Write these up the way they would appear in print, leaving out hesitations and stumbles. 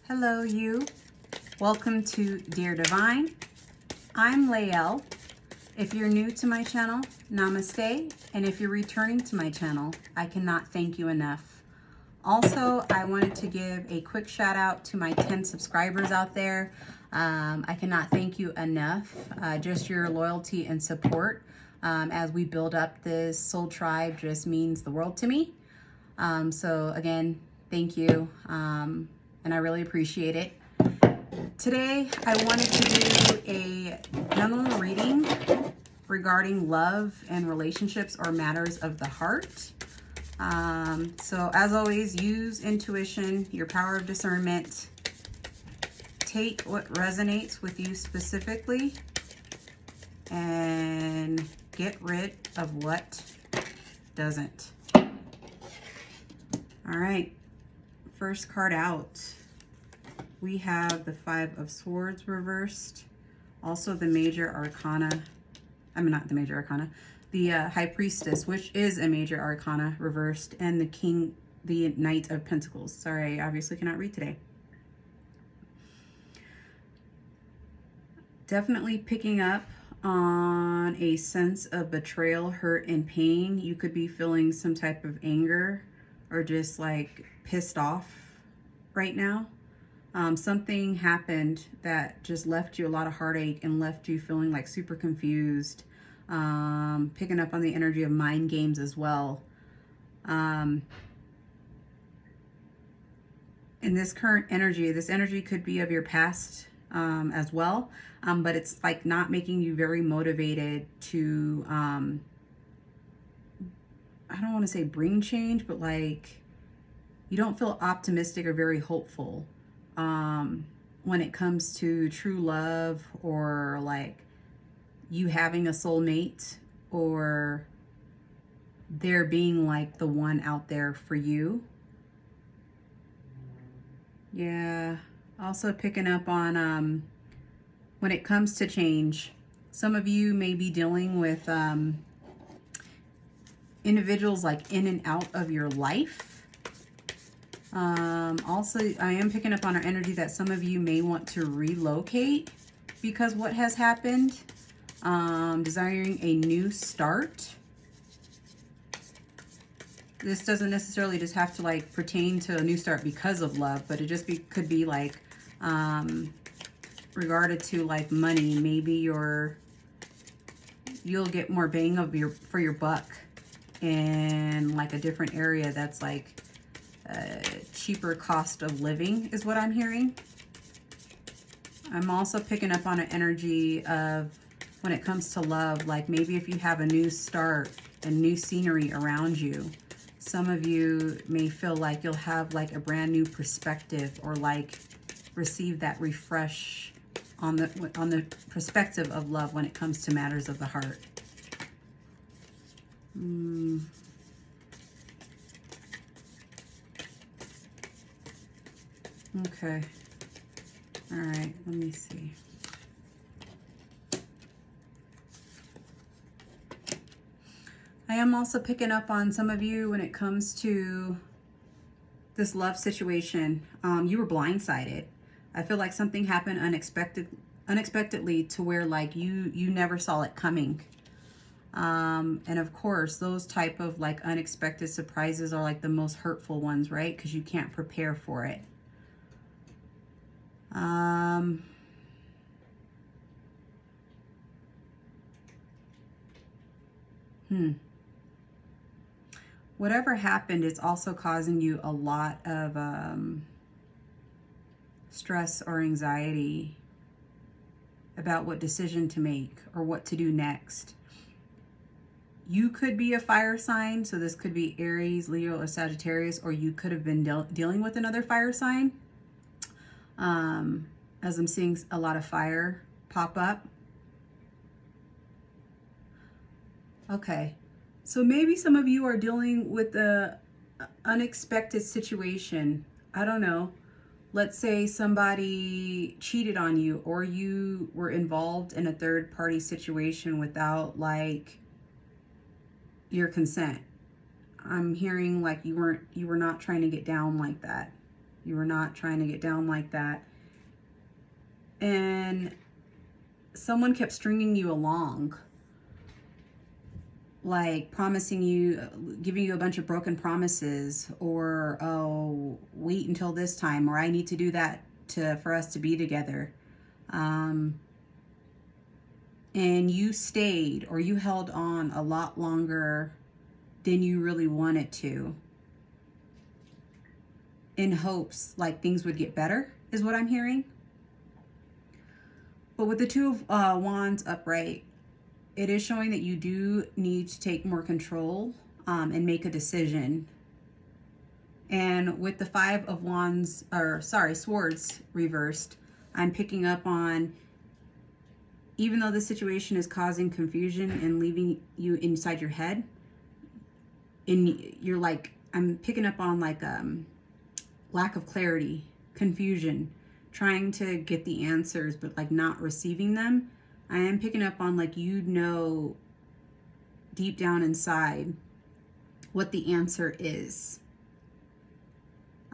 Hello, you. Welcome to Dear Divine. I'm Lael. If you're new to my channel, namaste. And if you're returning to my channel, I cannot thank you enough. Also, I wanted to give a quick shout out to my 10 subscribers out there. I cannot thank you enough. Just your loyalty and support as we build up this soul tribe just means the world to me. So again, thank you. And I really appreciate it. Today, I wanted to do a general reading regarding love and relationships or matters of the heart. So as always, use intuition, your power of discernment. Take what resonates with you specifically and get rid of what doesn't. All right, first card out. We have the Five of Swords reversed. Also the Major Arcana. I mean, not the Major Arcana. The High Priestess, which is a Major Arcana reversed. And the Knight of Pentacles. Sorry, I obviously cannot read today. Definitely picking up on a sense of betrayal, hurt, and pain. You could be feeling some type of anger or just like pissed off right now. Something happened that just left you a lot of heartache and left you feeling like super confused. Picking up on the energy of mind games as well. In this current energy, this energy could be of your past as well. But it's like not making you very motivated to, I don't want to say bring change, but like you don't feel optimistic or very hopeful. When it comes to true love or like you having a soulmate or there being like the one out there for you. Yeah. Also picking up on when it comes to change, some of you may be dealing with individuals like in and out of your life. Also, I am picking up on our energy that some of you may want to relocate because what has happened. Desiring a new start. This doesn't necessarily just have to like pertain to a new start because of love, but it just could be like regarded to like money. Maybe you'll get more bang for your buck in like a different area that's like cheaper cost of living is what I'm hearing. I'm also picking up on an energy of when it comes to love, like maybe if you have a new start and new scenery around you, some of you may feel like you'll have like a brand new perspective or like receive that refresh on the perspective of love when it comes to matters of the heart. Okay. All right, let me see. I am also picking up on some of you when it comes to this love situation. You were blindsided. I feel like something happened unexpectedly to where like you never saw it coming. And of course, those type of like unexpected surprises are like the most hurtful ones, right? Because you can't prepare for it. Whatever happened, it's also causing you a lot of stress or anxiety about what decision to make or what to do next. You could be a fire sign, so this could be Aries, Leo, or Sagittarius, or you could have been dealing with another fire sign. As I'm seeing a lot of fire pop up. Okay, so maybe some of you are dealing with a unexpected situation. I don't know. Let's say somebody cheated on you or you were involved in a third party situation without like your consent. I'm hearing like you were not trying to get down like that. You were not trying to get down like that. And someone kept stringing you along, like promising you, giving you a bunch of broken promises, or, oh, wait until this time, or I need to do that for us to be together. And you stayed, or you held on a lot longer than you really wanted to, in hopes like things would get better, is what I'm hearing. But with the Two of Wands upright, it is showing that you do need to take more control and make a decision. And with the Five of Wands, Swords reversed, I'm picking up on, even though the situation is causing confusion and leaving you inside your head, you're like, I'm picking up on like lack of clarity, confusion, trying to get the answers, but like not receiving them. I am picking up on like, you know, deep down inside what the answer is.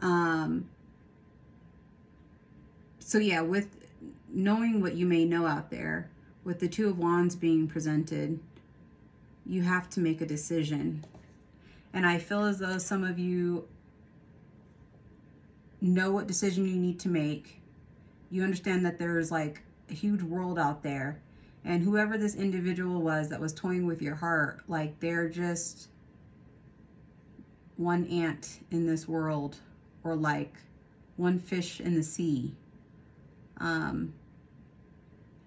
So yeah, with knowing what you may know out there, with the Two of Wands being presented, you have to make a decision. And I feel as though some of you know what decision you need to make. You understand that there's like a huge world out there, and whoever this individual was that was toying with your heart, like they're just one ant in this world, or like one fish in the sea.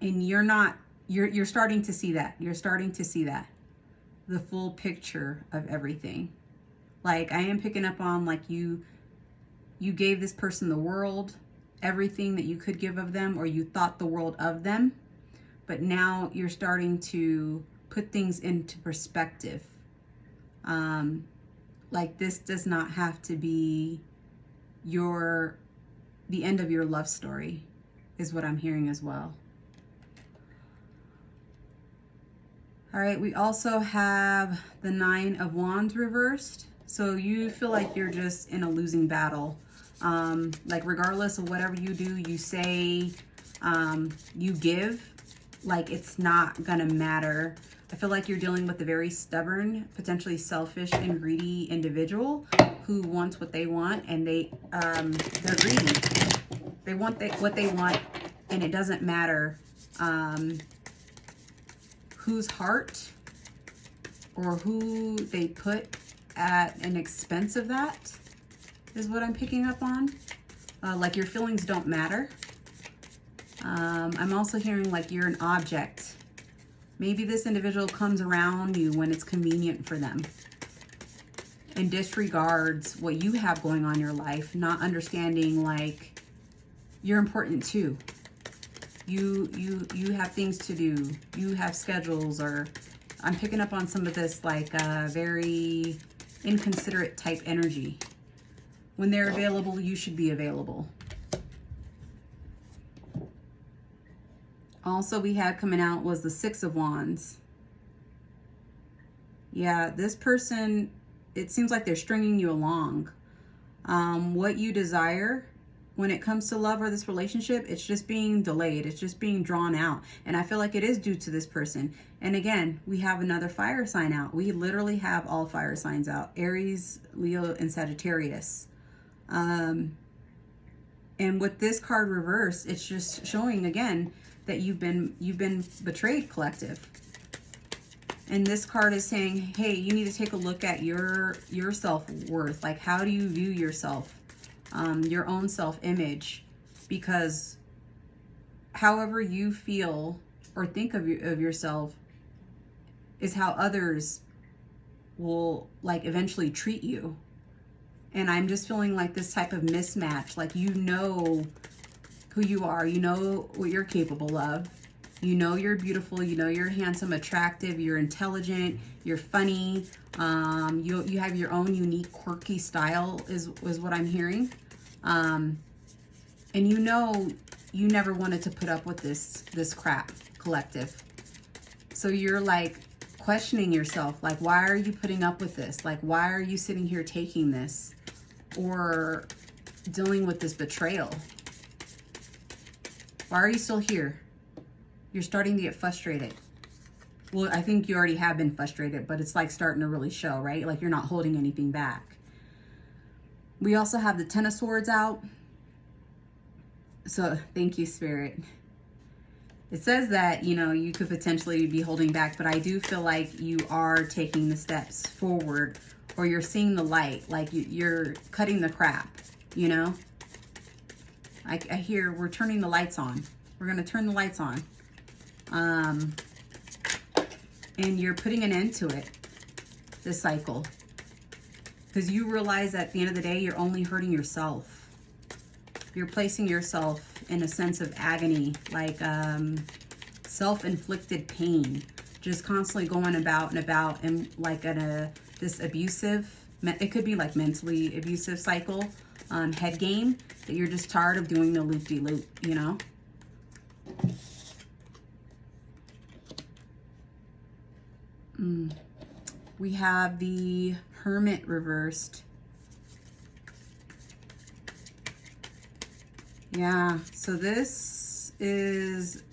And you're starting to see that. You're starting to see that. The full picture of everything. Like I am picking up on like you gave this person the world, everything that you could give of them, or you thought the world of them, but now you're starting to put things into perspective. Like this does not have to be the end of your love story, is what I'm hearing as well. All right, we also have the Nine of Wands reversed. So you feel like you're just in a losing battle. Like regardless of whatever you do, you say, you give, like it's not gonna matter. I feel like you're dealing with a very stubborn, potentially selfish and greedy individual who wants what they want, and they're greedy. They want what they want, and it doesn't matter whose heart or who they put at an expense of that, is what I'm picking up on. Like your feelings don't matter. I'm also hearing like you're an object. Maybe this individual comes around you when it's convenient for them and disregards what you have going on in your life, not understanding like you're important too. You have things to do. You have schedules, or I'm picking up on some of this like very inconsiderate type energy. When they're available, you should be available. Also, we had coming out was the Six of Wands. Yeah, this person, it seems like they're stringing you along. What you desire when it comes to love or this relationship, it's just being delayed. It's just being drawn out. And I feel like it is due to this person. And again, we have another fire sign out. We literally have all fire signs out. Aries, Leo, and Sagittarius. And with this card reversed, it's just showing again that you've been betrayed, collective. And this card is saying, hey, you need to take a look at your self-worth. Like, how do you view yourself? Your own self-image, because however you feel or think of yourself is how others will like eventually treat you. And I'm just feeling like this type of mismatch, like you know who you are, you know what you're capable of, you know you're beautiful, you know you're handsome, attractive, you're intelligent, you're funny, you have your own unique quirky style is what I'm hearing. And you know you never wanted to put up with this crap, collective. So you're like questioning yourself, like, why are you putting up with this? Like, why are you sitting here taking this? Or dealing with this betrayal. Why are you still here? You're starting to get frustrated. Well, I think you already have been frustrated, but it's like starting to really show, right? Like you're not holding anything back. We also have the Ten of Swords out. So thank you, Spirit. It says that, you know, you could potentially be holding back, but I do feel like you are taking the steps forward, or you're seeing the light, like you're cutting the crap, you know? I hear we're turning the lights on. We're going to turn the lights on. And you're putting an end to it, this cycle. Because you realize at the end of the day, you're only hurting yourself. You're placing yourself in a sense of agony, like self-inflicted pain. Just constantly going about and about and like this abusive, it could be like mentally abusive cycle, head game, that you're just tired of doing the loop-de-loop, you know? We have the Hermit reversed. Yeah, so this is,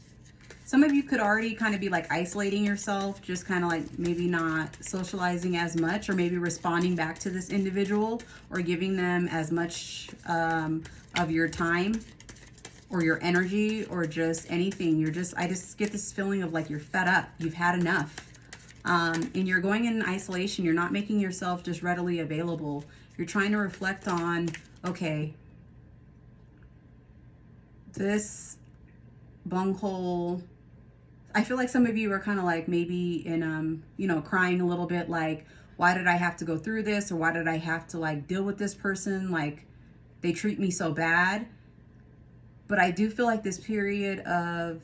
some of you could already kind of be like isolating yourself, just kind of like maybe not socializing as much, or maybe responding back to this individual or giving them as much of your time or your energy or just anything. I just get this feeling of like you're fed up, you've had enough. And you're going in isolation. You're not making yourself just readily available. You're trying to reflect on, okay, this bunghole. I feel like some of you are kind of like maybe in, you know, crying a little bit, like, why did I have to go through this? Or why did I have to like deal with this person? Like, they treat me so bad. But I do feel like this period of,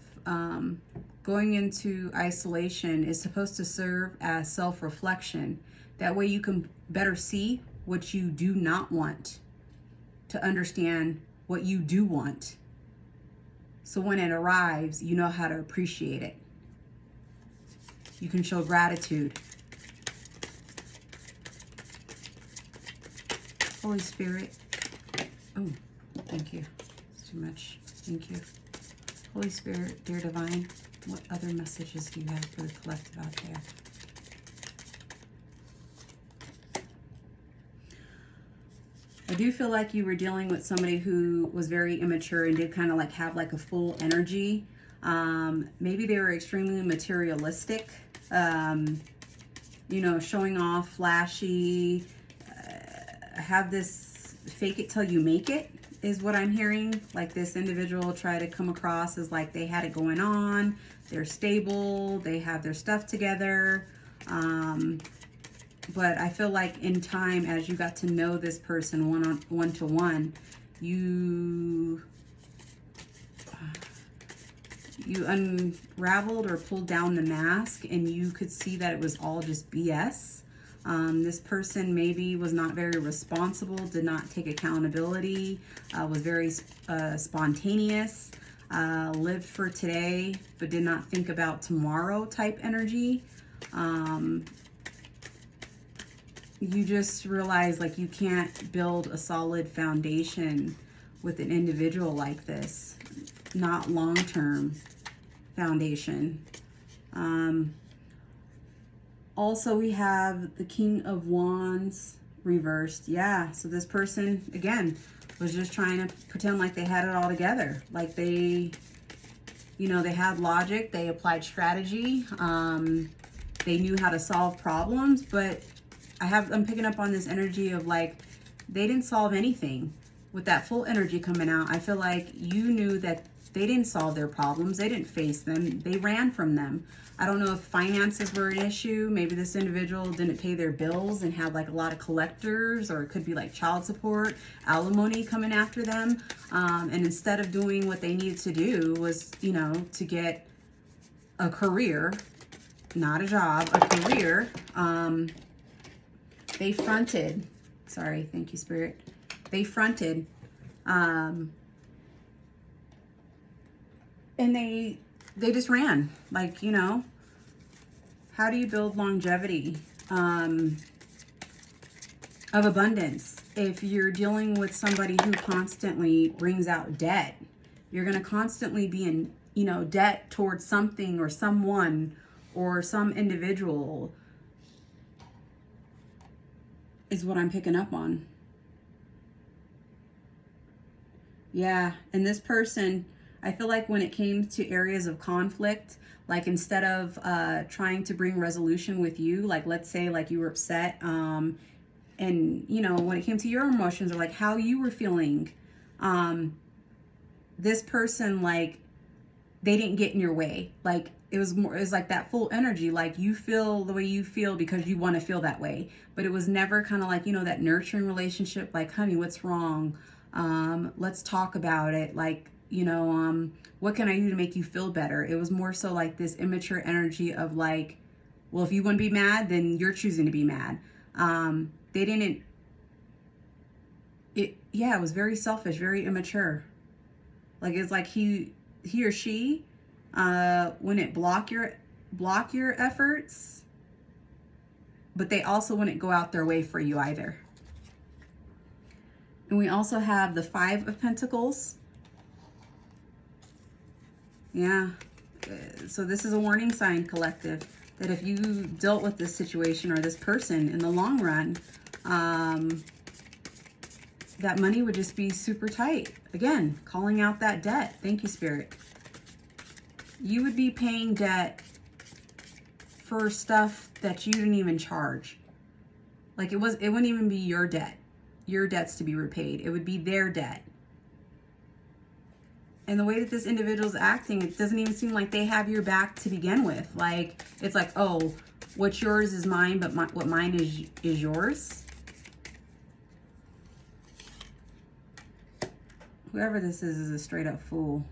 going into isolation is supposed to serve as self-reflection. That way you can better see what you do not want, to understand what you do want. So when it arrives, you know how to appreciate it. You can show gratitude. Holy Spirit. Oh, thank you. It's too much. Thank you. Holy Spirit, dear divine, what other messages do you have for the collective out there? I do feel like you were dealing with somebody who was very immature and did kind of like have like a full energy. Maybe they were extremely materialistic, you know, showing off, flashy, have this fake it till you make it is what I'm hearing. Like this individual try to come across as like they had it going on, they're stable, they have their stuff together. But I feel like in time, as you got to know this person one-to-one, you unraveled or pulled down the mask, and you could see that it was all just BS. This person maybe was not very responsible, did not take accountability, was very spontaneous, lived for today, but did not think about tomorrow type energy. You just realize like you can't build a solid foundation with an individual like this, not long-term foundation. Also, we have the King of Wands reversed. Yeah, so this person, again, was just trying to pretend like they had it all together. Like they, you know, they had logic, they applied strategy, they knew how to solve problems, but I'm picking up on this energy of like, they didn't solve anything. With that full energy coming out, I feel like you knew that they didn't solve their problems. They didn't face them. They ran from them. I don't know if finances were an issue. Maybe this individual didn't pay their bills and had like a lot of collectors, or it could be like child support, alimony coming after them. And instead of doing what they needed to do was, you know, to get a career, not a job, a career, they fronted. Sorry, thank you, Spirit. They fronted. And they just ran. Like, you know, how do you build longevity of abundance? if you're dealing with somebody who constantly brings out debt, you're going to constantly be in, you know, debt towards something or someone or some individual, is what I'm picking up on. Yeah, and this person, I feel like when it came to areas of conflict, like instead of trying to bring resolution with you, like let's say like you were upset, and you know, when it came to your emotions or like how you were feeling, this person, like, they didn't get in your way. Like it was like that full energy, like you feel the way you feel because you want to feel that way. But it was never kind of like, you know, that nurturing relationship, like, honey, what's wrong? Let's talk about it. Like, you know, what can I do to make you feel better? It was more so like this immature energy of like, well, if you want to be mad, then you're choosing to be mad. They didn't, yeah, it was very selfish, very immature. Like it's like he or she wouldn't block your efforts, but they also wouldn't go out their way for you either. And we also have the 5 of Pentacles. Yeah. So this is a warning sign, collective, that if you dealt with this situation or this person in the long run, that money would just be super tight. Again, calling out that debt. Thank you, Spirit. You would be paying debt for stuff that you didn't even charge. Like it wouldn't even be your debt. Your debt's to be repaid. It would be their debt. And the way that this individual is acting, it doesn't even seem like they have your back to begin with. Like, it's like, oh, what's yours is mine, but what mine is yours. Whoever this is a straight up fool.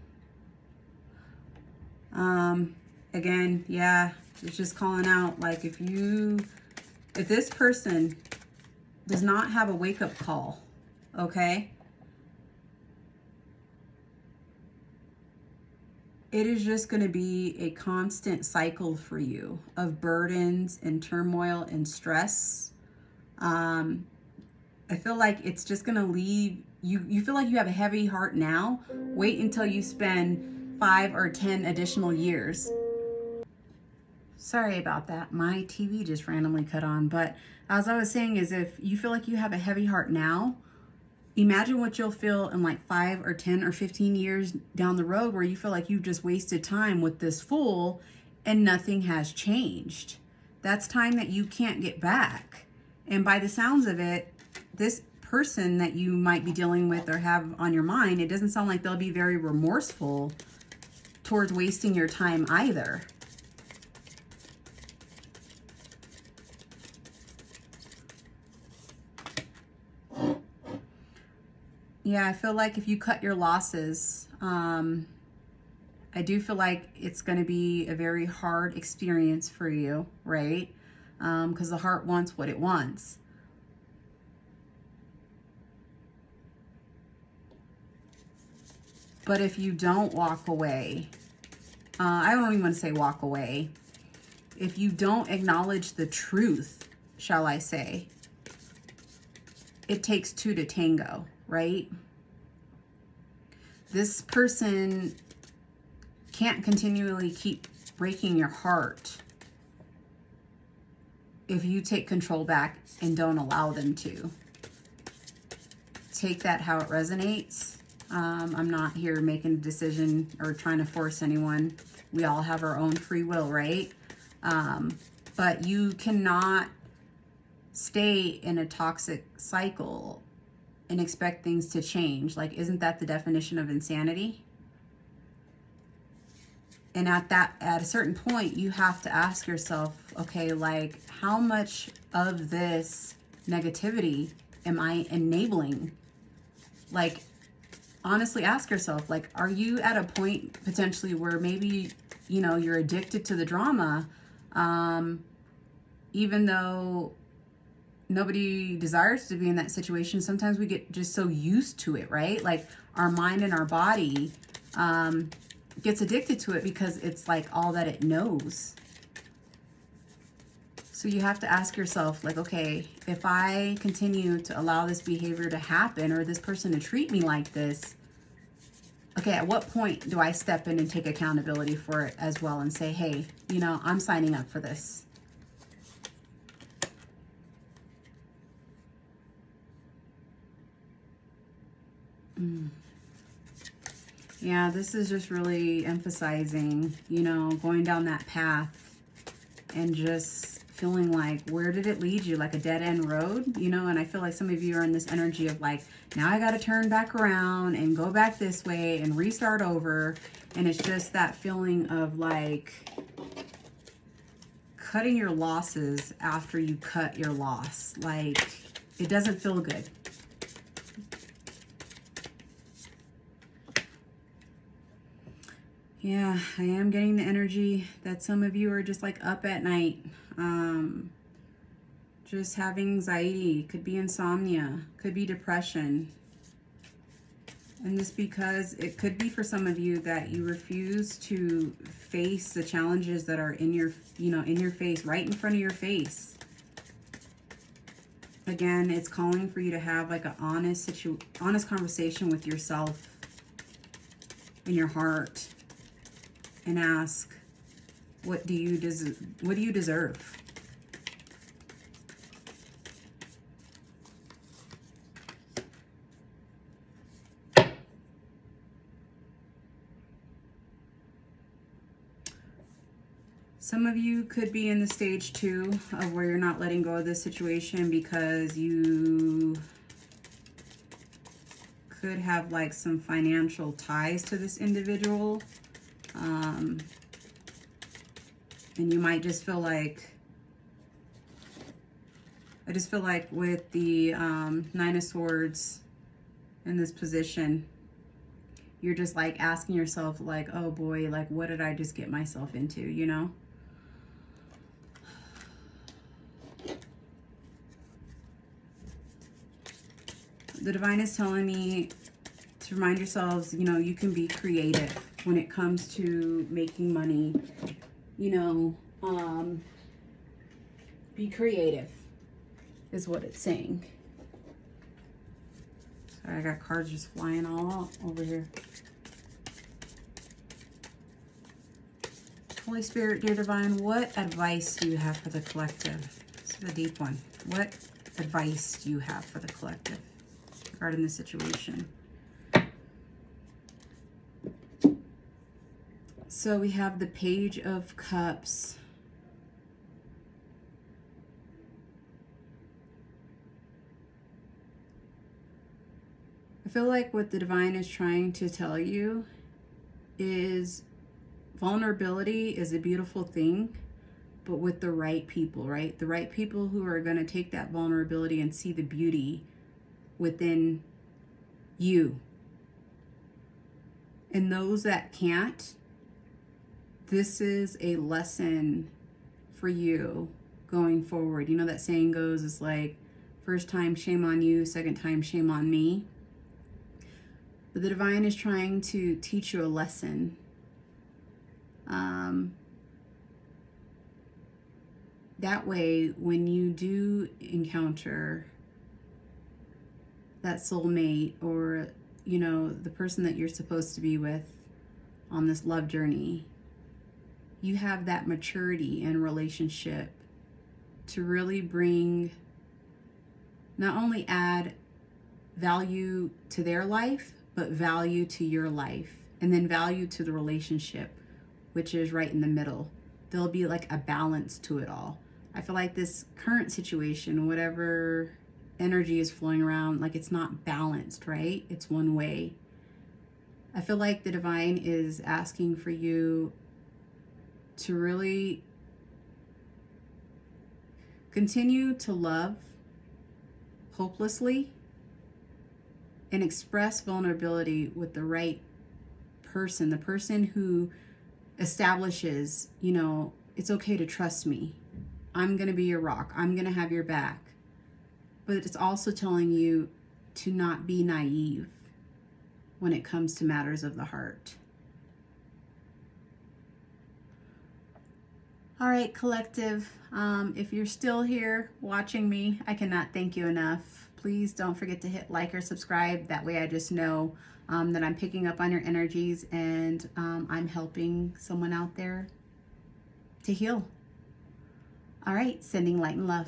Again, yeah, it's just calling out, like, if this person does not have a wake-up call, okay, it is just going to be a constant cycle for you of burdens and turmoil and stress. I feel like it's just going to leave you feel like you have a heavy heart now. Wait until you spend 5 or 10 additional years. Sorry about that. My TV just randomly cut on. But as I was saying, is if you feel like you have a heavy heart now, imagine what you'll feel in like 5 or 10 or 15 years down the road, where you feel like you've just wasted time with this fool and nothing has changed. That's time that you can't get back. And by the sounds of it, this person that you might be dealing with or have on your mind, it doesn't sound like they'll be very remorseful towards wasting your time either. Yeah, I feel like if you cut your losses, I do feel like it's going to be a very hard experience for you, right? Because the heart wants what it wants. But if you don't walk away, I don't even want to say walk away. If you don't acknowledge the truth, shall I say, it takes 2 to tango, right? This person can't continually keep breaking your heart if you take control back and don't allow them to. Take that how it resonates. I'm not here making a decision or trying to force anyone. We all have our own free will, right? But you cannot stay in a toxic cycle and expect things to change. Like, isn't that the definition of insanity? And at a certain point, you have to ask yourself, okay, like, how much of this negativity am I enabling? Like, honestly ask yourself, like, are you at a point potentially where maybe, you know, you're addicted to the drama, even though nobody desires to be in that situation? Sometimes we get just so used to it, right? Like, our mind and our body gets addicted to it because it's like all that it knows. So you have to ask yourself, like, okay, if I continue to allow this behavior to happen or this person to treat me like this, okay, at what point do I step in and take accountability for it as well and say, hey, you know, I'm signing up for this. Yeah, this is just really emphasizing, you know, going down that path and just feeling like, where did it lead you? Like a dead end road, you know? And I feel like some of you are in this energy of like, now I got to turn back around and go back this way and restart over. And it's just that feeling of like cutting your losses after you cut your loss. Like, it doesn't feel good. Yeah, I am getting the energy that some of you are just like up at night, just have anxiety, could be insomnia, could be depression. And this because it could be for some of you that you refuse to face the challenges that are in your, you know, in your face, right in front of your face. Again, it's calling for you to have like an honest conversation with yourself in your heart. And ask, what do you deserve? Some of you could be in the stage 2 of where you're not letting go of this situation because you could have like some financial ties to this individual. And you might just feel like, I just feel like with the 9 of Swords in this position, you're just like asking yourself like, oh boy, like what did I just get myself into, you know? The divine is telling me to remind yourselves, you know, you can be creative when it comes to making money. You know, be creative is what it's saying. Sorry, I got cards just flying all over here. Holy Spirit, dear divine, what advice do you have for the collective? This is a deep one. What advice do you have for the collective regarding the situation? So we have the Page of Cups. I feel like what the divine is trying to tell you is vulnerability is a beautiful thing, but with the right people, right? The right people who are going to take that vulnerability and see the beauty within you. And those that can't, this is a lesson for you going forward. You know that saying goes, it's like, first time, shame on you, second time, shame on me. But the divine is trying to teach you a lesson. That way, when you do encounter that soulmate or, you know, the person that you're supposed to be with on this love journey, you have that maturity in relationship to really bring, not only add value to their life, but value to your life, and then value to the relationship, which is right in the middle. There'll be like a balance to it all. I feel like this current situation, whatever energy is flowing around, like it's not balanced, right? It's one way. I feel like the divine is asking for you to really continue to love hopelessly and express vulnerability with the right person, the person who establishes, you know, it's okay to trust me. I'm going to be your rock. I'm going to have your back. But it's also telling you to not be naive when it comes to matters of the heart. All right, collective, if you're still here watching me, I cannot thank you enough. Please don't forget to hit like or subscribe. That way I just know that I'm picking up on your energies and I'm helping someone out there to heal. All right, sending light and love.